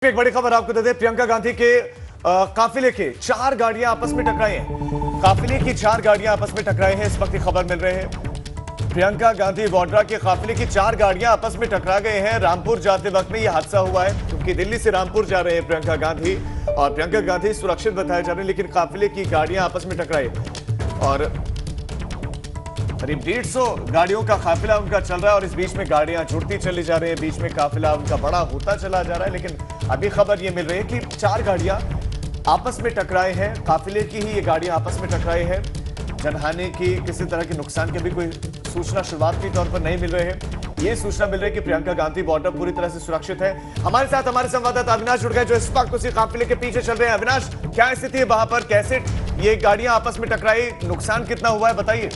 एक बड़ी खबर आपको दे दें, प्रियंका गांधी के काफिले के 4 गाड़ियां आपस में टकराई हैं। काफिले की 4 गाड़ियां आपस में टकराई हैं, इस वक्त खबर मिल रहे हैं। प्रियंका गांधी वाड्रा के काफिले की 4 गाड़ियां आपस में टकरा गए हैं। रामपुर जाते वक्त में यह हादसा हुआ है, क्योंकि दिल्ली से रामपुर जा रहे हैं प्रियंका गांधी, और प्रियंका गांधी सुरक्षित बताए जा रहे हैं, लेकिन काफिले की गाड़ियां आपस में टकराई और करीब 150 गाड़ियों का काफिला उनका चल रहा है, और इस बीच में गाड़ियां जुड़ती चली जा रही है, बीच में काफिला उनका बड़ा होता चला जा रहा है। लेकिन अभी खबर ये मिल रही है कि 4 गाड़ियां आपस में टकराए हैं, काफिले की ही ये गाड़ियां आपस में टकराई है। जनहानि की, किसी तरह के नुकसान की भी कोई सूचना शुरुआती तौर पर नहीं मिल रही है। ये सूचना मिल रही है कि प्रियंका गांधी बॉर्डर पूरी तरह से सुरक्षित है। हमारे साथ हमारे संवाददाता अविनाश जुड़ गए, जो इस वक्त उसी काफिले के पीछे चल रहे हैं। अविनाश, क्या स्थिति है वहां पर, कैसे ये गाड़ियां आपस में टकराई, नुकसान कितना हुआ है, बताइए।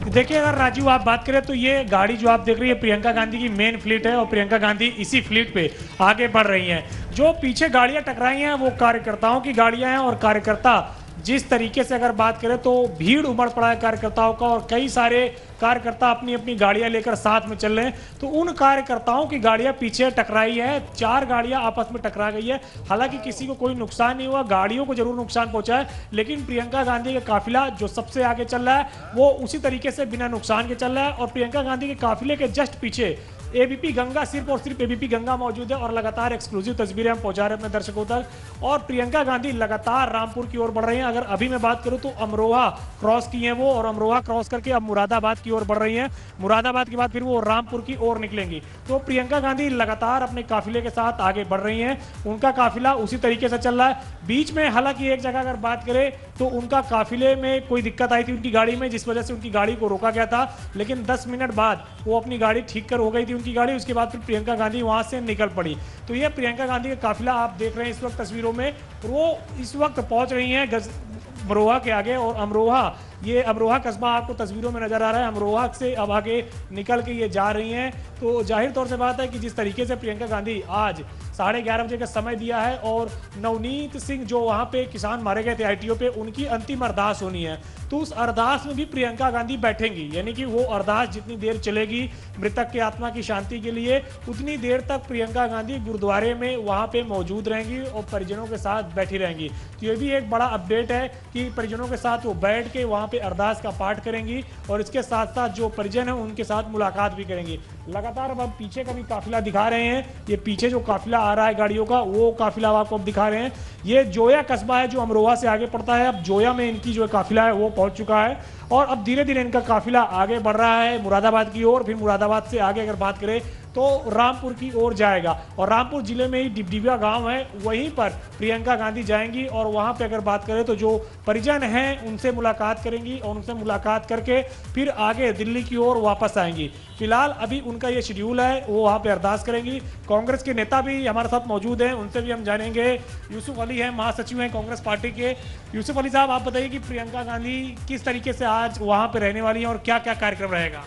देखिए, अगर राजीव आप बात करें तो ये गाड़ी जो आप देख रही है प्रियंका गांधी की मेन फ्लीट है, और प्रियंका गांधी इसी फ्लीट पे आगे बढ़ रही हैं। जो पीछे गाड़ियां टकराई हैं वो कार्यकर्ताओं की गाड़ियां हैं, और कार्यकर्ता जिस तरीके से अगर बात करें तो भीड़ उमड़ पड़ा है कार्यकर्ताओं का, और कई सारे कार्यकर्ता अपनी अपनी गाड़ियां लेकर साथ में चल रहे हैं। तो उन कार्यकर्ताओं की गाड़ियां पीछे टकराई है, 4 गाड़ियां आपस में टकरा गई है। हालांकि किसी को कोई नुकसान नहीं हुआ, गाड़ियों को जरूर नुकसान पहुंचा है, लेकिन प्रियंका गांधी का काफिला जो सबसे आगे चल रहा है वो उसी तरीके से बिना नुकसान के चल रहा है। और प्रियंका गांधी के काफिले के जस्ट पीछे एबीपी गंगा, सिर्फ और सिर्फ एबीपी गंगा मौजूद है, और लगातार एक्सक्लूसिव तस्वीरें हम पहुंचा रहे हैं अपने दर्शकों तक। और प्रियंका गांधी लगातार रामपुर की ओर बढ़ रही हैं। अगर अभी मैं बात करूं तो अमरोहा क्रॉस की हैं वो, और अमरोहा क्रॉस करके अब मुरादाबाद की ओर बढ़ रही हैं। मुरादाबाद के बाद फिर वो रामपुर की ओर निकलेंगी। तो प्रियंका गांधी लगातार अपने काफिले के साथ आगे बढ़ रही हैं, उनका काफिला उसी तरीके से चल रहा है। बीच में हालांकि एक जगह अगर बात करें तो उनका काफिले में कोई दिक्कत आई थी उनकी गाड़ी में, जिस वजह से उनकी गाड़ी को रोका गया था, लेकिन 10 मिनट बाद वो अपनी गाड़ी ठीक कर हो गई थी उनकी गाड़ी। उसके बाद फिर प्रियंका गांधी वहां से निकल पड़ी। तो ये प्रियंका गांधी का काफिला आप देख रहे हैं इस वक्त तस्वीरों में, वो इस वक्त पहुंच रही हैं अमरोहा के आगे। और अमरोहा, ये अमरोहा कस्बा आपको तस्वीरों में नजर आ रहा है, अमरोहा से अब आगे निकल के ये जा रही हैं। तो जाहिर तौर से बात है कि जिस तरीके से प्रियंका गांधी आज 11:30 बजे का समय दिया है, और नवनीत सिंह जो वहां पे किसान मारे गए थे आईटीओ पे, उनकी अंतिम अरदास होनी है, तो उस अरदास में भी प्रियंका गांधी बैठेंगी। यानी कि वो अरदास जितनी देर चलेगी मृतक की आत्मा की शांति के लिए, उतनी देर तक प्रियंका गांधी गुरुद्वारे में वहां पे मौजूद रहेंगी और परिजनों के साथ बैठी रहेंगी। तो ये भी एक बड़ा अपडेट है कि परिजनों के साथ वो बैठ के वहां पे अरदास का पाठ करेंगी, और इसके साथ साथ जो परिजन है उनके साथ मुलाकात भी करेंगी। लगातार अब हम पीछे का भी काफिला दिखा रहे हैं, ये पीछे जो काफिला आ रहा है गाड़ियों का, वो काफिला आपको अब दिखा रहे हैं। ये जोया कस्बा है जो अमरोहा से आगे पड़ता है। अब जोया में इनकी जो काफिला है वो पहुंच चुका है, और अब धीरे धीरे इनका काफिला आगे बढ़ रहा है मुरादाबाद की ओर। फिर मुरादाबाद से आगे अगर बात करें तो रामपुर की ओर जाएगा, और रामपुर जिले में ही डिबडिबिया गांव है, वहीं पर प्रियंका गांधी जाएंगी, और वहां पे अगर बात करें तो जो परिजन हैं उनसे मुलाकात करेंगी, और उनसे मुलाकात करके फिर आगे दिल्ली की ओर वापस आएंगी। फिलहाल अभी उनका ये शेड्यूल है, वो वहां पे अरदास करेंगी। कांग्रेस के नेता भी हमारे साथ मौजूद हैं, उनसे भी हम जानेंगे। यूसुफ अली हैं, महासचिव हैं कांग्रेस पार्टी के। यूसुफ अली साहब, आप बताइए कि प्रियंका गांधी किस तरीके से आज वहां पे रहने वाली है, और क्या क्या कार्यक्रम रहेगा?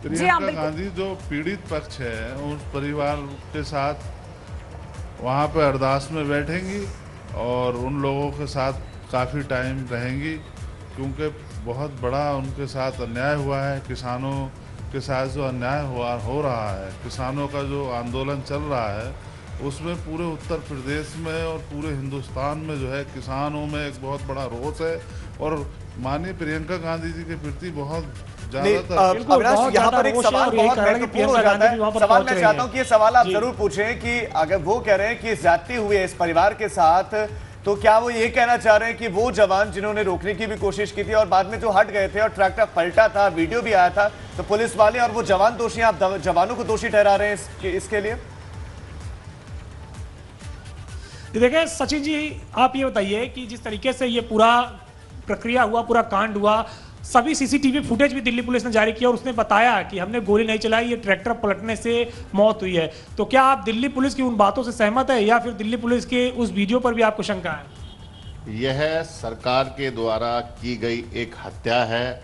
प्रियंका गांधी जो पीड़ित पक्ष है उस परिवार के साथ वहाँ पर अरदास में बैठेंगी, और उन लोगों के साथ काफ़ी टाइम रहेंगी, क्योंकि बहुत बड़ा उनके साथ अन्याय हुआ है। किसानों के साथ जो अन्याय हो रहा है, किसानों का जो आंदोलन चल रहा है, उसमें पूरे उत्तर प्रदेश में और पूरे हिंदुस्तान में जो है किसानों में एक बहुत बड़ा रोष है, और माननीय प्रियंका गांधी जी के प्रति बहुत अविनाश, यहाँ पर एक सवाल बहुत महत्वपूर्ण हो जाता है। सवाल मैं चाहता हूँ कि ये सवाल आप जरूर पूछें कि अगर वो कह रहे हैं कि ज्यादती हुई है इस परिवार के साथ, तो क्या वो ये कहना चाह रहे हैं कि वो जवान जिन्होंने रोकने की भी कोशिश की थी और बाद में जो हट गए थे और ट्रैक्टर पलटा था, वीडियो भी आया था, तो पुलिस वाले और वो जवान दोषी, आप जवानों को दोषी ठहरा रहे हैं इसके लिए? देखिए सचिन जी, आप ये बताइए कि जिस तरीके से ये पूरा प्रक्रिया हुआ, पूरा कांड हुआ, सभी सीसीटीवी फुटेज भी दिल्ली पुलिस ने जारी किया, और उसने बताया कि हमने गोली नहीं चलाई, ये ट्रैक्टर पलटने से मौत हुई है। तो क्या आप दिल्ली पुलिस की उन बातों से सहमत है, या फिर दिल्ली पुलिस के उस वीडियो पर भी आपको शंका है? यह सरकार के द्वारा की गई एक हत्या है,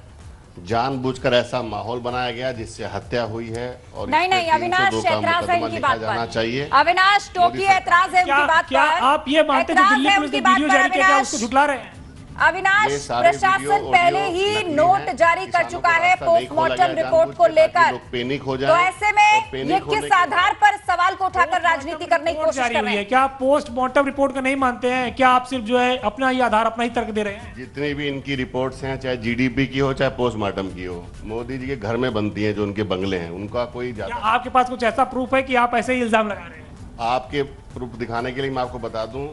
जानबूझकर ऐसा माहौल बनाया गया जिससे हत्या हुई है, और नहीं अविनाश, एतराज है इनकी बात जाना चाहिए। अविनाश टोकी एतराज है उनकी बात पर। क्या आप ये मानते हैं दिल्ली पुलिस ने वीडियो जारी किया, उसको झुठला रहे हैं? अविनाश, ये सारे प्रशासन वीडियो, पहले ऑडियो ही नकली नोट हैं। जारी कर किसानों चुका को है रास्ता नहीं खोला पोस्टमार्टम गया रिपोर्ट को जानबूझ के ताकि लेकर। लोग पैनिक हो तो जाएं। ऐसे और में पैनिक ये होने किस के आधार पर सवाल को उठाकर राजनीति करने की कोशिश जारी कर हुई रहे है? हैं? क्या आप पोस्टमार्टम रिपोर्ट को नहीं मानते हैं? क्या आप सिर्फ जो है अपना ही आधार, अपना ही तर्क दे रहे हैं? जितनी भी इनकी रिपोर्ट्स हैं, चाहे जीडीपी की हो चाहे पोस्टमार्टम की हो, मोदी जी के घर में बनती हैं, जो उनके बंगले हैं, उनका कोई क्या ज्यादा। आपके पास कुछ ऐसा प्रूफ है कि आप ऐसे ही इल्जाम लगा रहे हैं? आपके प्रूफ दिखाने के लिए मैं आपको बता दूं,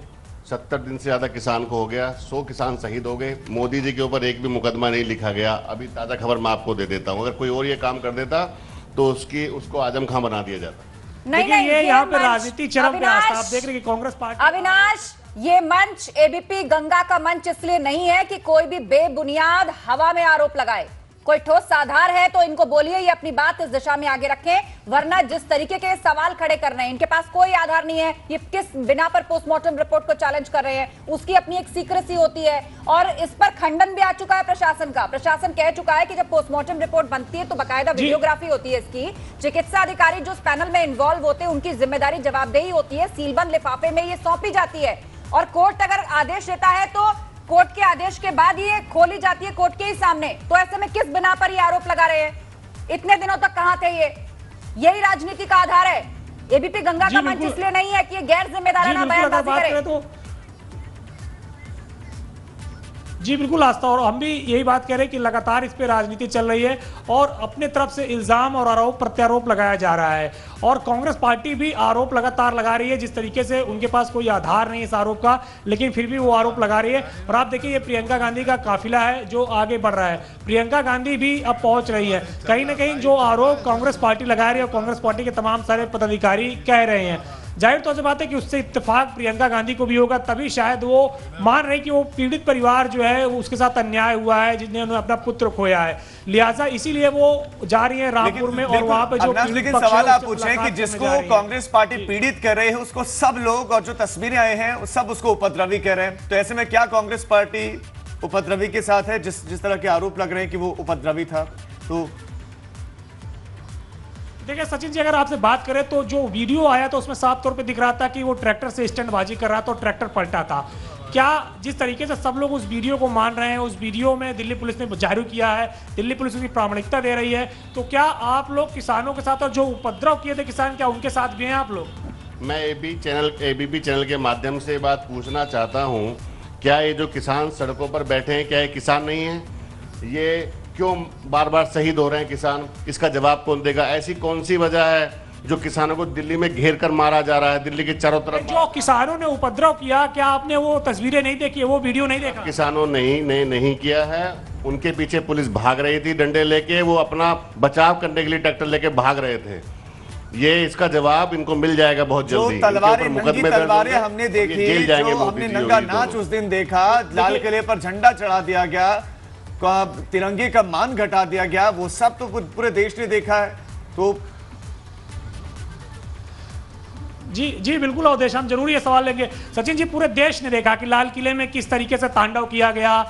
70 दिन से ज्यादा किसान को हो गया, 100 किसान शहीद हो गए, मोदी जी के ऊपर एक भी मुकदमा नहीं लिखा गया। अभी ताजा खबर मैं आपको दे देता हूं, अगर कोई और ये काम कर देता तो उसको आजम खां बना दिया जाता। नहीं देखिए, नहीं, ये यहाँ पे मंच- राजनीति चरम पे आता है। आप अविनाश, देख रहे हैं कि कांग्रेस पार्टी अविनाश, ये मंच एबीपी गंगा का मंच इसलिए नहीं है कि कोई भी बेबुनियाद हवा में आरोप लगाए। कोई ठोस आधार है तो इनको बोलिए, ये अपनी बात इस दिशा में आगे रखें, वरना जिस तरीके के सवाल खड़े कर रहे हैं, इनके पास कोई आधार नहीं है। ये किस बिना पर पोस्टमार्टम रिपोर्ट को चैलेंज कर रहे हैं, उसकी अपनी एक सीक्रेसी होती है और इस पर खंडन भी आ चुका है प्रशासन का। प्रशासन कह चुका है कि जब पोस्टमार्टम रिपोर्ट बनती है तो बाकायदा वीडियोग्राफी होती है इसकी। चिकित्सा अधिकारी जो इस पैनल में इन्वॉल्व होते हैं उनकी जिम्मेदारी, जवाबदेही होती है, सीलबंद लिफाफे में ये सौंपी जाती है और कोर्ट अगर आदेश देता है तो कोर्ट के आदेश के बाद ये खोली जाती है कोर्ट के ही सामने। तो ऐसे में किस बिना पर ये आरोप लगा रहे हैं? इतने दिनों तक कहां थे ये? यही राजनीति का आधार है। एबीपी गंगा का मंच इसलिए नहीं है कि ये गैर जिम्मेदाराना बयानबाजी करे। जी बिल्कुल आस्था, और हम भी यही बात कह रहे हैं कि लगातार इस पे राजनीति चल रही है और अपने तरफ से इल्जाम और आरोप प्रत्यारोप लगाया जा रहा है और कांग्रेस पार्टी भी आरोप लगातार लगा रही है। जिस तरीके से उनके पास कोई आधार नहीं इस आरोप का, लेकिन फिर भी वो आरोप लगा रही है। और आप देखिए, ये प्रियंका गांधी का काफिला है जो आगे बढ़ रहा है। प्रियंका गांधी भी अब पहुंच रही है। कहीं ना कहीं जो आरोप कांग्रेस पार्टी लगा रही है और कांग्रेस पार्टी के तमाम सारे पदाधिकारी कह रहे हैं, जाहिर तौर से बात है कि उससे इत्तेफाक प्रियंका गांधी को भी होगा, तभी शायद वो मान रहे कि वो पीड़ित परिवार जो है उसके साथ अन्याय हुआ है, जिन्होंने अपना पुत्र खोया है, लिहाजा इसीलिए वो जा रही है रामपुर में और वहां पे जो लेकिन सवाल आप पूछे कि जिसको कांग्रेस पार्टी पीड़ित कर रहे हैं उसको सब लोग, और जो तस्वीरें आए हैं सब उसको उपद्रवी कह रहे हैं, तो ऐसे में क्या कांग्रेस पार्टी उपद्रवी के साथ है? जिस तरह के आरोप लग रहे हैं कि वो उपद्रवी था, तो देखिए सचिन जी, अगर आपसे बात करें तो जो वीडियो आया तो उसमें साफ तौर पे दिख रहा था कि वो ट्रैक्टर से स्टंटबाजी कर रहा था और ट्रैक्टर पलटा था। क्या जिस तरीके से सब लोग उस वीडियो को मान रहे हैं, उस वीडियो में दिल्ली पुलिस ने जारी किया है, दिल्ली पुलिस उसकी प्रामाणिकता दे रही है, तो क्या आप लोग किसानों के साथ और जो उपद्रव किए थे किसान, क्या उनके साथ भी हैं आप लोग? मैं एबीपी चैनल के माध्यम से बात पूछना चाहता हूँ, क्या ये जो किसान सड़कों पर बैठे हैं, क्या ये किसान नहीं है? ये क्यों बार बार शहीद हो रहे हैं किसान? इसका जवाब कौन देगा? ऐसी कौन सी वजह है जो किसानों को दिल्ली में घेर कर मारा जा रहा है, दिल्ली के चारों तरफ? जो किसानों ने उपद्रव किया, क्या आपने वो तस्वीरें नहीं देखी, वो वीडियो नहीं देखा? किसानों नहीं किया है। उनके पीछे पुलिस भाग रही थी डंडे लेके, वो अपना बचाव करने के लिए ट्रैक्टर लेके भाग रहे थे। ये इसका जवाब इनको मिल जाएगा बहुत जल्दी। जो तलवारें, नंगी तलवारें हमने देखी, जेल जाएंगे, जो हमने नंगा नाच उस दिन देखा, लाल किले पर झंडा चढ़ा दिया गया, तिरंगे का मान घटा दिया गया, वो सब तो पूरे देश ने देखा है। तो जी बिल्कुल, और देश हम जरूर ये सवाल लेंगे। सचिन जी, पूरे देश ने देखा कि लाल किले में किस तरीके से तांडव किया गया,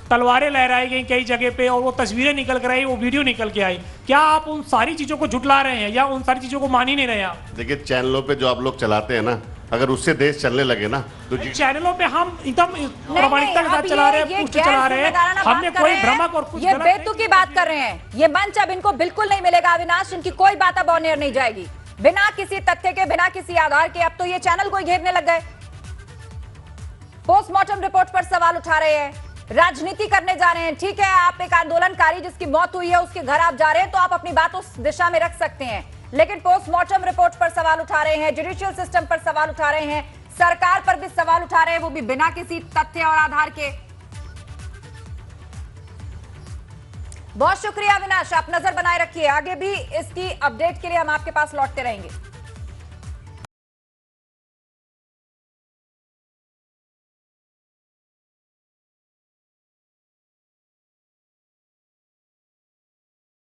तलवारें लहराई गई कई जगह पे और वो तस्वीरें निकल कर आई, वो वीडियो निकल के आई। क्या आप उन सारी चीजों को झुटला रहे हैं या उन सारी चीजों को मान ही नहीं रहे आप? देखिए, चैनलों पे जो आप लोग चलाते हैं ना, अगर उससे देश चलने लगे ना तो चैनलों पे हम एकदम प्रामाणिकता के साथ चला रहे हैं, पुष्टि चला रहे हैं, हमने कोई भ्रमक और कुछ ये बेतुकी बात कर रहे हैं। ये मंच अब इनको बिल्कुल नहीं मिलेगा अविनाश, इनकी कोई बात अब ऑन एयर नहीं जाएगी बिना किसी तथ्य के, बिना किसी आधार के। अब तो ये चैनल को घेरने लग गए, पोस्टमार्टम रिपोर्ट पर सवाल उठा रहे हैं, राजनीति करने जा रहे हैं। ठीक है, आप एक आंदोलनकारी जिसकी मौत हुई है उसके घर आप जा रहे हैं तो आप अपनी बात उस दिशा में रख सकते हैं, लेकिन पोस्टमार्टम रिपोर्ट पर सवाल उठा रहे हैं, जुडिशियल सिस्टम पर सवाल उठा रहे हैं, सरकार पर भी सवाल उठा रहे हैं, वो भी बिना किसी तथ्य और आधार के। बहुत शुक्रिया अविनाश, आप नजर बनाए रखिए, आगे भी इसकी अपडेट के लिए हम आपके पास लौटते रहेंगे।